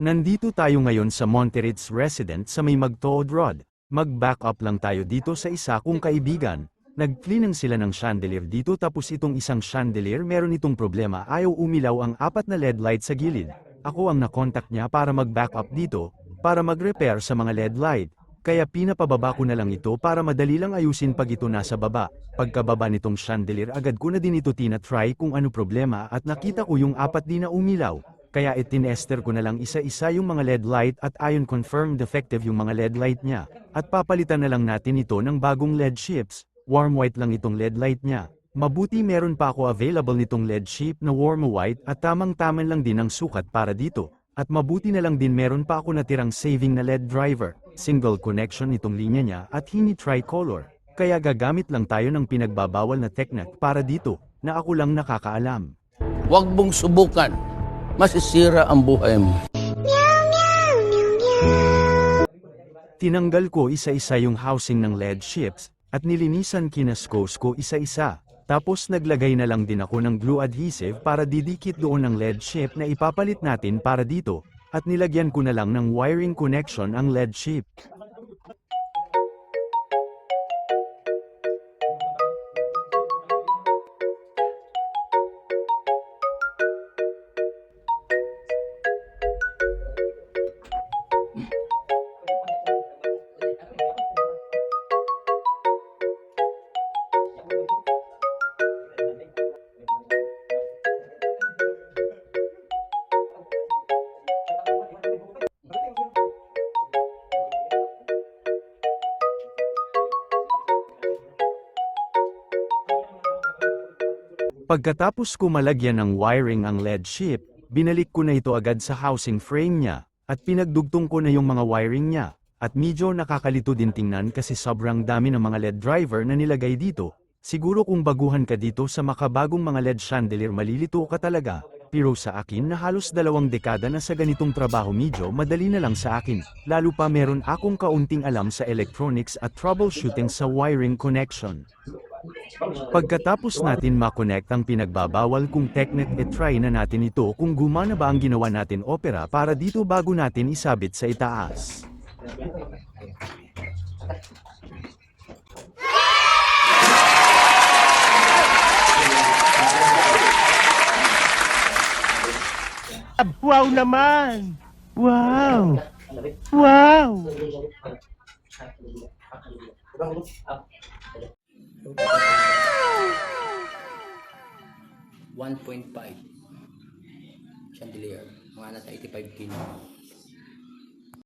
Nandito tayo ngayon sa Monteritz Resident sa may Magtood Road. Mag-back up lang tayo dito sa isa kong kaibigan. Nag-cleaning sila ng chandelier dito tapos itong isang chandelier meron itong problema, ayaw umilaw ang 4 na LED light sa gilid. Ako ang nakontak niya para mag-back up dito, para mag-repair sa mga LED light. Kaya pinapababa ko na lang ito para madali lang ayusin pag ito nasa baba. Pagkababa nitong chandelier agad ko na din ito tina-try kung ano problema at nakita ko yung 4 di na umilaw. Kaya itinester ko na lang isa-isa yung mga LED light at ayon confirmed defective yung mga LED light niya. At papalitan na lang natin ito ng bagong LED chips. Warm white lang itong LED light niya. Mabuti meron pa ako available nitong LED chip na warm white at tamang-taman lang din ang sukat para dito. At mabuti na lang din meron pa ako natirang saving na LED driver. Single connection itong linya niya at hindi tricolor. Kaya gagamit lang tayo ng pinagbabawal na technique para dito, na ako lang nakakaalam. Huwag mong subukan. Masisira ang buhay mo. Tinanggal ko isa-isa yung housing ng LED chips, at nilinisan kinaskos ko isa-isa. Tapos naglagay na lang din ako ng glue adhesive para didikit doon ng LED chip na ipapalit natin para dito, at nilagyan ko na lang ng wiring connection ang LED chip. Pagkatapos ko malagyan ng wiring ang LED chip, binalik ko na ito agad sa housing frame niya, at pinagdugtong ko na yung mga wiring niya, at medyo nakakalito din tingnan kasi sobrang dami ng mga LED driver na nilagay dito. Siguro kung baguhan ka dito sa makabagong mga LED chandelier malilito ka talaga, pero sa akin na halos 2 dekada na sa ganitong trabaho medyo madali na lang sa akin, lalo pa meron akong kaunting alam sa electronics at troubleshooting sa wiring connection. Pagkatapos natin makonect ang pinagbabawal kong technique try na natin ito kung gumana ba ang ginawa natin opera para dito bago natin isabit sa itaas. Wow naman! Wow! Wow! 1.5 chandelier, mga nasa 85 kilo.